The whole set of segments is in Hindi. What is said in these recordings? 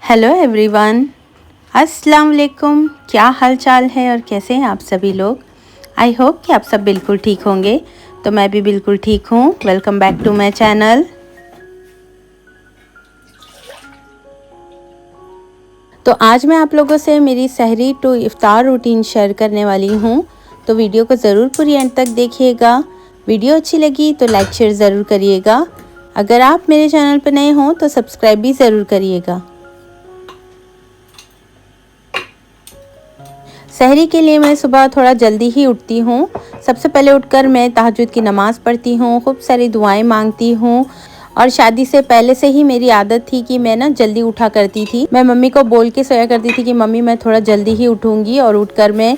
हेलो एवरीवन, अस्सलाम वालेकुम। क्या हाल चाल है और कैसे हैं आप सभी लोग। आई होप कि आप सब बिल्कुल ठीक होंगे। तो मैं भी बिल्कुल ठीक हूँ। Welcome back to my channel. तो आज मैं आप लोगों से मेरी सहरी टू इफ्तार रूटीन शेयर करने वाली हूँ। तो वीडियो को ज़रूर पूरी एंड तक देखिएगा। वीडियो अच्छी लगी तो लाइक शेयर ज़रूर करिएगा। अगर आप मेरे चैनल पर नए हों तो सब्सक्राइब भी ज़रूर करिएगा। सहरी के लिए मैं सुबह थोड़ा जल्दी ही उठती हूँ। सबसे पहले उठकर मैं तहज्जुद की नमाज़ पढ़ती हूँ, खूब सारी दुआएं मांगती हूँ। और शादी से पहले से ही मेरी आदत थी कि मैं ना जल्दी उठा करती थी। मैं मम्मी को बोल के सोया करती थी कि मम्मी मैं थोड़ा जल्दी ही उठूँगी, और उठकर मैं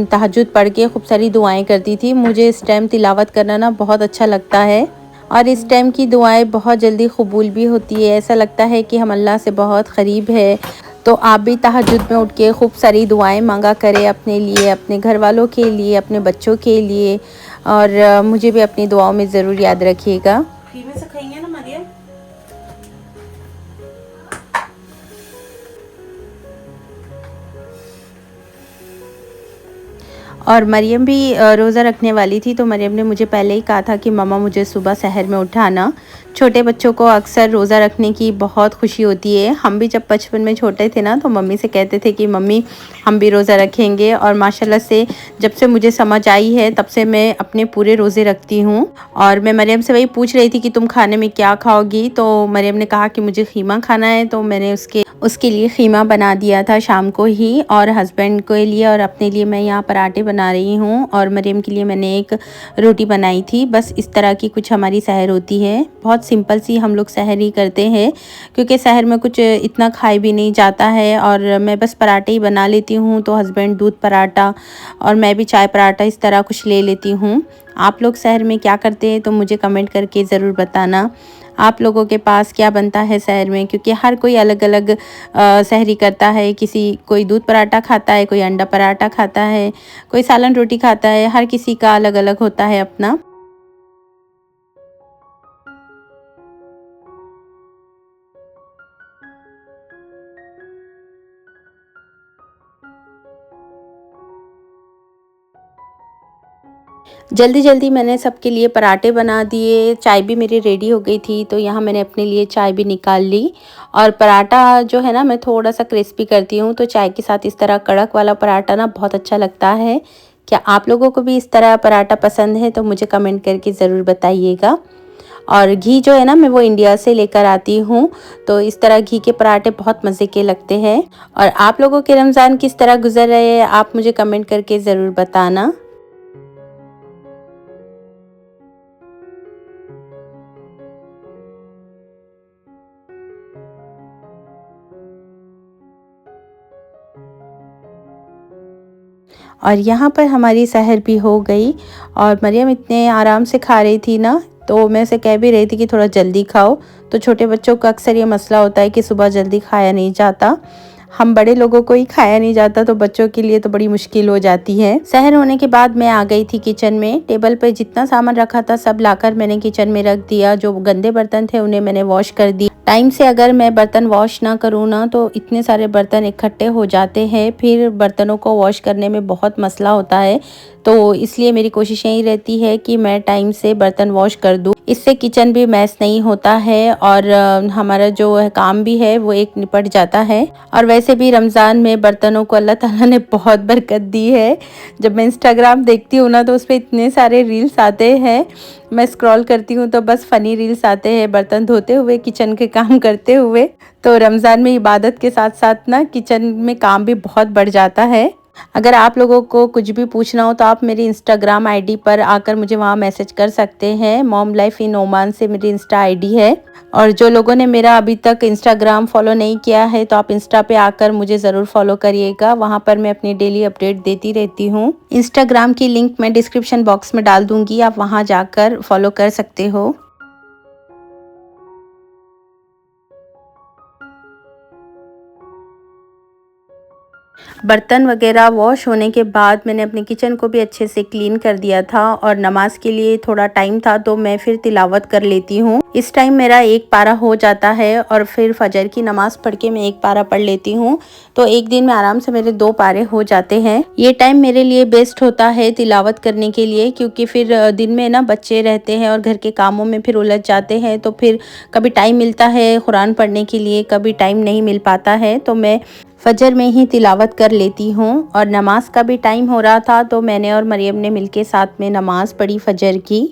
तहज्जुद पढ़ के खूब सारी दुआएं करती थी। मुझे इस टाइम तिलावत करना ना बहुत अच्छा लगता है, और इस टाइम की दुआएं बहुत जल्दी कबूल भी होती है। ऐसा लगता है कि हम अल्लाह से बहुत क़रीब है। तो आप भी तहज्जुद में उठ के खूब सारी दुआएं मांगा करें अपने लिए, अपने घर वालों के लिए, अपने बच्चों के लिए। और मुझे भी अपनी दुआओं में ज़रूर याद रखिएगा। से खाएंगे ना मरियम। और मरियम भी रोज़ा रखने वाली थी, तो मरियम ने मुझे पहले ही कहा था कि मम्मा मुझे सुबह सहर में उठाना। छोटे बच्चों को अक्सर रोज़ा रखने की बहुत खुशी होती है। हम भी जब बचपन में छोटे थे ना, तो मम्मी से कहते थे कि मम्मी हम भी रोज़ा रखेंगे। और माशाल्लाह से जब से मुझे समझ आई है तब से मैं अपने पूरे रोज़े रखती हूँ। और मैं मरियम से वही पूछ रही थी कि तुम खाने में क्या खाओगी, तो मरियम ने कहा कि मुझे ख़ीमा खाना है। तो मैंने उसके लिए ख़ीमा बना दिया था शाम को ही, और हस्बैंड के लिए और अपने लिए मैं यहाँ पराठे बना रही हूँ। और मरियम के लिए मैंने एक रोटी बनाई थी। बस इस तरह की कुछ हमारी सहर होती है। बहुत सिंपल सी हम लोग सहर ही करते हैं, क्योंकि सहर में कुछ इतना खाए भी नहीं जाता है। और मैं बस पराठे ही बना लेती हूँ, तो हस्बैंड दूध पराठा और मैं भी चाय पराठा इस तरह कुछ ले लेती हूँ। आप लोग सहर में क्या करते हैं तो मुझे कमेंट करके ज़रूर बताना। आप लोगों के पास क्या बनता है सहर में, क्योंकि हर कोई अलग अलग सहरी करता है। कोई दूध पराठा खाता है, कोई अंडा पराठा खाता है, कोई सालन रोटी खाता है। हर किसी का अलग अलग होता है अपना। जल्दी जल्दी मैंने सबके लिए पराठे बना दिए। चाय भी मेरी रेडी हो गई थी, तो यहाँ मैंने अपने लिए चाय भी निकाल ली। और पराठा जो है ना, मैं थोड़ा सा क्रिस्पी करती हूँ, तो चाय के साथ इस तरह कड़क वाला पराठा ना बहुत अच्छा लगता है। क्या आप लोगों को भी इस तरह पराठा पसंद है तो मुझे कमेंट करके ज़रूर बताइएगा। और घी जो है ना, मैं वो इंडिया से लेकर आती हूँ। तो इस तरह घी के पराठे बहुत मज़े के लगते हैं। और आप लोगों के रमज़ान किस तरह गुजर रहे हैं, आप मुझे कमेंट करके ज़रूर बताना। और यहाँ पर हमारी सहर भी हो गई। और मरियम इतने आराम से खा रही थी ना, तो मैं उसे कह भी रही थी कि थोड़ा जल्दी खाओ। तो छोटे बच्चों का अक्सर ये मसला होता है कि सुबह जल्दी खाया नहीं जाता। हम बड़े लोगों को ही खाया नहीं जाता, तो बच्चों के लिए तो बड़ी मुश्किल हो जाती है। सहर होने के बाद मैं आ गई थी किचन में। टेबल पे जितना सामान रखा था सब लाकर मैंने किचन में रख दिया। जो गंदे बर्तन थे उन्हें मैंने वॉश कर दिया। टाइम से अगर मैं बर्तन वॉश ना करूँ ना, तो इतने सारे बर्तन इकट्ठे हो जाते हैं, फिर बर्तनों को वॉश करने में बहुत मसला होता है। तो इसलिए मेरी कोशिश यही रहती है कि मैं टाइम से बर्तन वॉश कर दूँ। इससे किचन भी मैस नहीं होता है, और हमारा जो है काम भी है वो एक निपट जाता है। और वैसे भी रमज़ान में बर्तनों को अल्लाह ताला ने बहुत बरकत दी है। जब मैं इंस्टाग्राम देखती हूँ ना, तो उस पर इतने सारे रील्स आते हैं। मैं स्क्रॉल करती हूँ तो बस फ़नी रील्स आते हैं, बर्तन धोते हुए, किचन के काम करते हुए। तो रमज़ान में इबादत के साथ साथ ना किचन में काम भी बहुत बढ़ जाता है। अगर आप लोगों को कुछ भी पूछना हो तो आप मेरी इंस्टाग्राम आईडी पर आकर मुझे वहाँ मैसेज कर सकते हैं। मॉम लाइफ इन ओमान से मेरी इंस्टा आईडी है। और जो लोगों ने मेरा अभी तक इंस्टाग्राम फॉलो नहीं किया है, तो आप इंस्टा पे आकर मुझे ज़रूर फॉलो करिएगा। वहाँ पर मैं अपनी डेली अपडेट देती रहती हूँ। इंस्टाग्राम की लिंक मैं डिस्क्रिप्शन बॉक्स में डाल दूँगी, आप वहाँ जाकर फॉलो कर सकते हो। बर्तन वगैरह वॉश होने के बाद मैंने अपने किचन को भी अच्छे से क्लीन कर दिया था और नमाज के लिए थोड़ा टाइम था तो मैं फिर तिलावत कर लेती हूँ। इस टाइम मेरा एक पारा हो जाता है और फिर फजर की नमाज़ पढ़ के मैं एक पारा पढ़ लेती हूँ, तो एक दिन में आराम से मेरे 2 पारे हो जाते हैं। ये टाइम मेरे लिए बेस्ट होता है तिलावत करने के लिए, क्योंकि फिर दिन में ना बच्चे रहते हैं और घर के कामों में फिर उलझ जाते हैं, तो फिर कभी टाइम मिलता है कुरान पढ़ने के लिए, कभी टाइम नहीं मिल पाता है, तो मैं फजर में ही तिलावत कर लेती हूँ। और नमाज का भी टाइम हो रहा था तो मैंने और मरियम ने मिलके साथ में नमाज पढ़ी फजर की।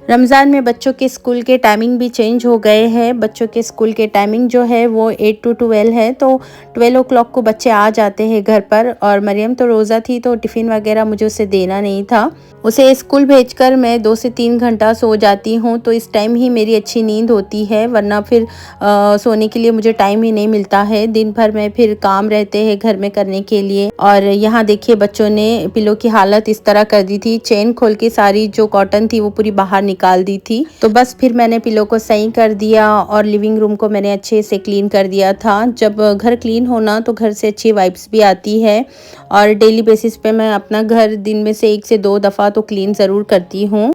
रमज़ान में बच्चों के स्कूल के टाइमिंग भी चेंज हो गए हैं। बच्चों के स्कूल के टाइमिंग जो है वो 8 टू 12 है, तो 12 ओ क्लॉक को बच्चे आ जाते हैं घर पर। और मरियम तो रोज़ा थी तो टिफ़िन वगैरह मुझे उसे देना नहीं था। उसे स्कूल भेजकर मैं 2 से 3 घंटा सो जाती हूँ, तो इस टाइम ही मेरी अच्छी नींद होती है, वरना फिर सोने के लिए मुझे टाइम ही नहीं मिलता है। दिन भर में फिर काम रहते हैं घर में करने के लिए। और यहाँ देखिए बच्चों ने पिलो की हालत इस तरह कर दी थी, चेन खोल के सारी जो कॉटन थी वो पूरी बाहर निकाल दी थी। तो बस फिर मैंने पिलो को सही कर दिया और लिविंग रूम को मैंने अच्छे से क्लीन कर दिया था। जब घर क्लीन होना तो घर से अच्छी वाइब्स भी आती है। और डेली बेसिस पे मैं अपना घर दिन में से 1 से 2 दफ़ा तो क्लीन ज़रूर करती हूँ।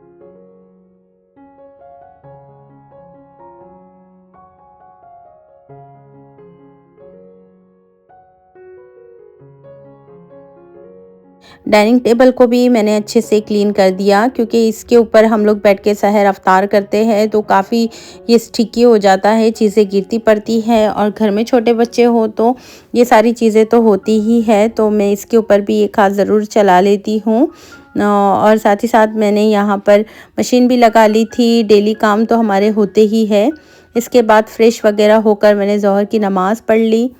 डाइनिंग टेबल को भी मैंने अच्छे से क्लीन कर दिया, क्योंकि इसके ऊपर हम लोग बैठ के सहर अफ्तार करते हैं तो काफ़ी ये स्टिकी हो जाता है, चीज़ें गिरती पड़ती है। और घर में छोटे बच्चे हो तो ये सारी चीज़ें तो होती ही है, तो मैं इसके ऊपर भी एक हाथ ज़रूर चला लेती हूँ। और साथ ही साथ मैंने यहाँ पर मशीन भी लगा ली थी। डेली काम तो हमारे होते ही है। इसके बाद फ्रेश वगैरह होकर मैंने ज़ोहर की नमाज़ पढ़ ली।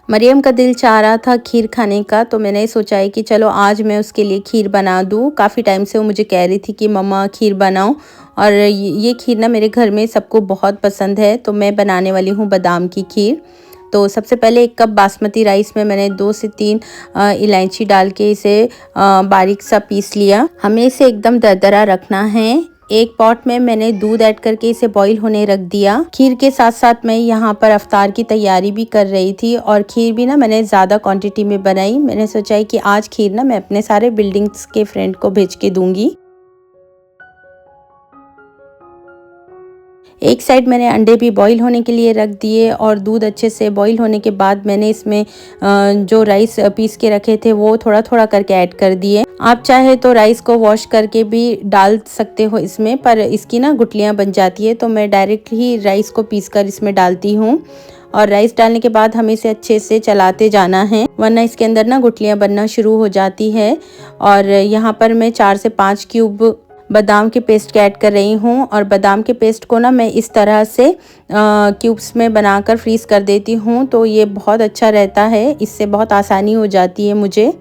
मरियम का दिल चाह रहा था खीर खाने का, तो मैंने सोचा है कि चलो आज मैं उसके लिए खीर बना दूँ। काफ़ी टाइम से वो मुझे कह रही थी कि मम्मा खीर बनाओ, और ये खीर ना मेरे घर में सबको बहुत पसंद है, तो मैं बनाने वाली हूँ बादाम की खीर। तो सबसे पहले 1 कप बासमती राइस में मैंने 2 से 3 इलायची डाल के इसे बारीक सा पीस लिया। हमें इसे एकदम दरदरा रखना है। एक पॉट में मैंने दूध ऐड करके इसे बॉईल होने रख दिया। खीर के साथ साथ मैं यहाँ पर अफ्तार की तैयारी भी कर रही थी, और खीर भी ना मैंने ज़्यादा क्वांटिटी में बनाई। मैंने सोचा है कि आज खीर ना मैं अपने सारे बिल्डिंग्स के फ्रेंड को भेज के दूंगी। एक साइड मैंने अंडे भी बॉईल होने के लिए रख दिए, और दूध अच्छे से बॉईल होने के बाद मैंने इसमें जो राइस पीस के रखे थे वो थोड़ा थोड़ा करके ऐड कर दिए। आप चाहे तो राइस को वॉश करके भी डाल सकते हो इसमें, पर इसकी ना गुठलियाँ बन जाती है, तो मैं डायरेक्ट ही राइस को पीस कर इसमें डालती हूँ। और राइस डालने के बाद हमें इसे अच्छे से चलाते जाना है, वरना इसके अंदर ना गुठलियाँ बनना शुरू हो जाती है। और यहाँ पर मैं 4 से 5 क्यूब बादाम के पेस्ट के ऐड कर रही हूँ, और बादाम के पेस्ट को ना मैं इस तरह से क्यूब्स में बनाकर फ्रीज़ कर देती हूँ, तो ये बहुत अच्छा रहता है, इससे बहुत आसानी हो जाती है मुझे।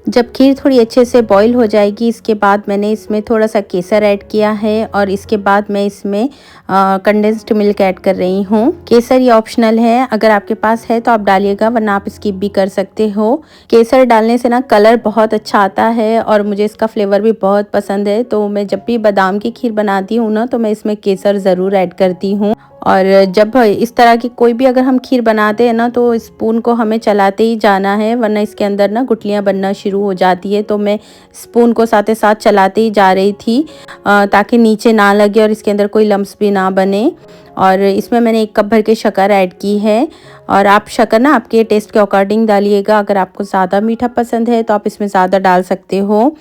जब खीर थोड़ी अच्छे से बॉईल हो जाएगी, इसके बाद मैंने इसमें थोड़ा सा केसर ऐड किया है, और इसके बाद मैं इसमें कंडेंस्ड मिल्क ऐड कर रही हूँ। केसर ये ऑप्शनल है, अगर आपके पास है तो आप डालिएगा, वरना आप स्किप भी कर सकते हो। केसर डालने से ना कलर बहुत अच्छा आता है, और मुझे इसका फ्लेवर भी बहुत पसंद है, तो मैं जब भी बादाम की खीर बनाती हूँ ना तो मैं इसमें केसर ज़रूर ऐड करती हूँ। और जब इस तरह की कोई भी अगर हम खीर बनाते हैं ना, तो स्पून को हमें चलाते ही जाना है, वरना इसके अंदर ना गुठलियाँ बनना शुरू हो जाती है। तो मैं स्पून को साथ साथ चलाते ही जा रही थी, ताकि नीचे ना लगे और इसके अंदर कोई लम्स भी ना बने। और इसमें मैंने 1 कप भर के शक्कर ऐड की है, और आप शक्कर ना आपके टेस्ट के अकॉर्डिंग डालिएगा। अगर आपको ज़्यादा मीठा पसंद है तो आप इसमें ज़्यादा डाल सकते हो।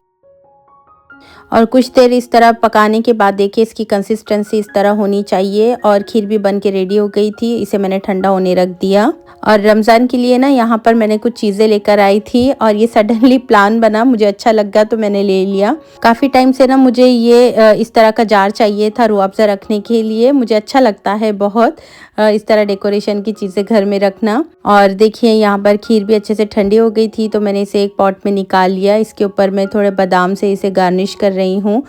और कुछ देर इस तरह पकाने के बाद देखिए इसकी कंसिस्टेंसी इस तरह होनी चाहिए, और खीर भी बन के रेडी हो गई थी। इसे मैंने ठंडा होने रख दिया। और रमज़ान के लिए ना यहाँ पर मैंने कुछ चीज़ें लेकर आई थी, और ये सडनली प्लान बना, मुझे अच्छा लगा तो मैंने ले लिया। काफ़ी टाइम से ना मुझे ये इस तरह का जार चाहिए था रूह अफ़ज़ा रखने के लिए। मुझे अच्छा लगता है बहुत इस तरह डेकोरेशन की चीज़ें घर में रखना। और देखिए यहाँ पर खीर भी अच्छे से ठंडी हो गई थी, तो मैंने इसे एक पॉट में निकाल लिया। इसके ऊपर मैं थोड़े बादाम से इसे गार्निश कर रही हूँ।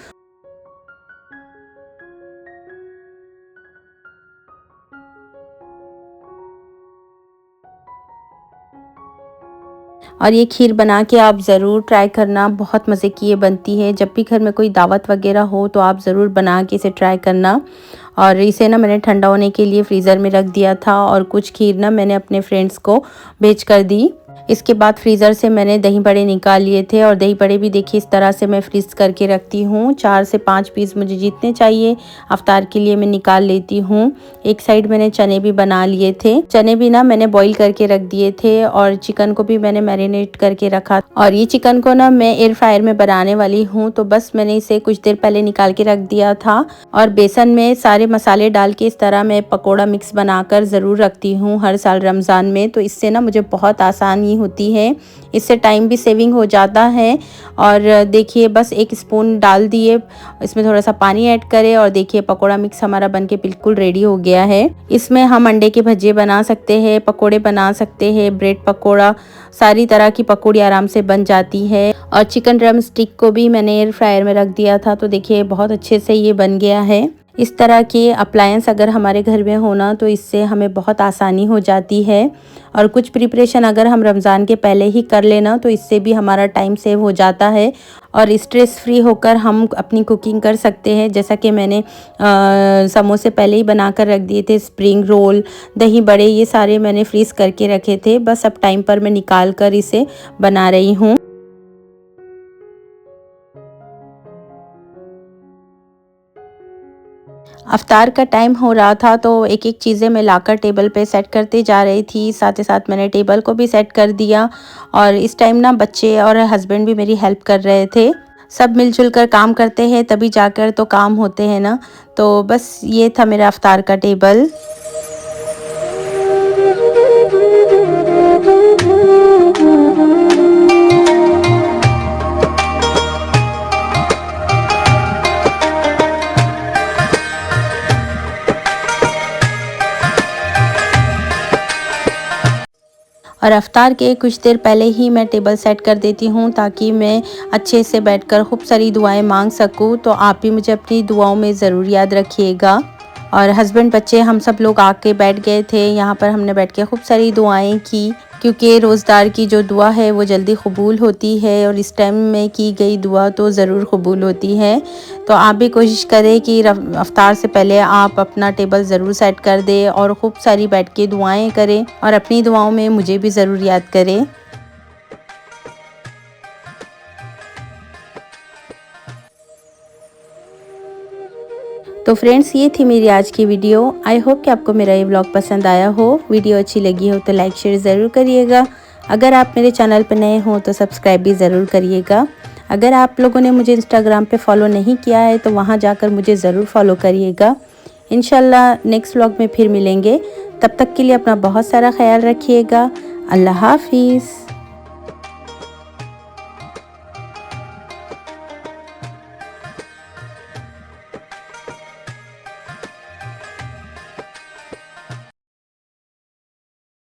और ये खीर बना के आप ज़रूर ट्राई करना, बहुत मज़े की ये बनती है। जब भी घर में कोई दावत वगैरह हो तो आप ज़रूर बना के इसे ट्राई करना। और इसे ना मैंने ठंडा होने के लिए फ्रीज़र में रख दिया था और कुछ खीर ना मैंने अपने फ्रेंड्स को भेज कर दी। इसके बाद फ्रीज़र से मैंने दही बड़े निकाल लिए थे और दही बड़े भी देखिए इस तरह से मैं फ्रीज़ करके रखती हूँ। 4 से 5 पीस मुझे जितने चाहिए अफ्तार के लिए मैं निकाल लेती हूँ। एक साइड मैंने चने भी बना लिए थे। चने भी ना मैंने बॉईल करके रख दिए थे और चिकन को भी मैंने मैरिनेट करके रखा। और ये चिकन को ना मैं एयर फ्रायर में बनाने वाली हूँ, तो बस मैंने इसे कुछ देर पहले निकाल के रख दिया था। और बेसन में सारे मसाले डाल के इस तरह मैं पकौड़ा मिक्स बनाकर ज़रूर रखती हूँ हर साल रमज़ान में। तो इससे ना मुझे बहुत आसानी होती है, इससे टाइम भी सेविंग हो जाता है। और देखिए बस एक स्पून डाल दिए, इसमें थोड़ा सा पानी ऐड करें और देखिए पकोड़ा मिक्स हमारा बनके बिल्कुल रेडी हो गया है। इसमें हम अंडे के भजिए बना सकते हैं, पकोड़े बना सकते हैं, ब्रेड पकोड़ा, सारी तरह की पकौड़ी आराम से बन जाती है। और चिकन ड्रम स्टिक को भी मैंने एयर फ्रायर में रख दिया था, तो देखिए बहुत अच्छे से ये बन गया है। इस तरह के अप्लायंस अगर हमारे घर में होना तो इससे हमें बहुत आसानी हो जाती है। और कुछ प्रिपरेशन अगर हम रमज़ान के पहले ही कर लेना तो इससे भी हमारा टाइम सेव हो जाता है और स्ट्रेस फ्री होकर हम अपनी कुकिंग कर सकते हैं। जैसा कि मैंने समोसे पहले ही बना कर रख दिए थे, स्प्रिंग रोल, दही बड़े, ये सारे मैंने फ्रीज़ करके रखे थे। बस अब टाइम पर मैं निकाल कर इसे बना रही हूँ। अफ्तार का टाइम हो रहा था तो एक एक चीज़ें मैं लाकर टेबल पे सेट करते जा रही थी। साथ ही साथ मैंने टेबल को भी सेट कर दिया और इस टाइम ना बच्चे और हस्बैंड भी मेरी हेल्प कर रहे थे। सब मिलजुल कर काम करते हैं तभी जाकर तो काम होते हैं ना। तो बस ये था मेरा अफ्तार का टेबल। और अफ्तार के कुछ देर पहले ही मैं टेबल सेट कर देती हूँ ताकि मैं अच्छे से बैठकर खूब सारी दुआएं मांग सकूँ। तो आप भी मुझे अपनी दुआओं में ज़रूर याद रखिएगा। और हस्बैंड, बच्चे, हम सब लोग आके बैठ गए थे यहाँ पर। हमने बैठ के खूब सारी दुआएं की क्योंकि रोज़दार की जो दुआ है वो जल्दी कबूल होती है और इस टाइम में की गई दुआ तो ज़रूर कबूल होती है। तो आप भी कोशिश करें कि अफ्तार से पहले आप अपना टेबल ज़रूर सेट कर दें और खूब सारी बैठ के दुआएं करें और अपनी दुआओं में मुझे भी ज़रूर याद करें। तो फ्रेंड्स, ये थी मेरी आज की वीडियो। आई होप कि आपको मेरा ये व्लॉग पसंद आया हो। वीडियो अच्छी लगी हो तो लाइक शेयर ज़रूर करिएगा। अगर आप मेरे चैनल पर नए हो तो सब्सक्राइब भी ज़रूर करिएगा। अगर आप लोगों ने मुझे इंस्टाग्राम पे फॉलो नहीं किया है तो वहाँ जाकर मुझे ज़रूर फॉलो करिएगा। इंशाल्लाह नेक्स्ट व्लॉग में फिर मिलेंगे। तब तक के लिए अपना बहुत सारा ख्याल रखिएगा। अल्लाह हाफिज़।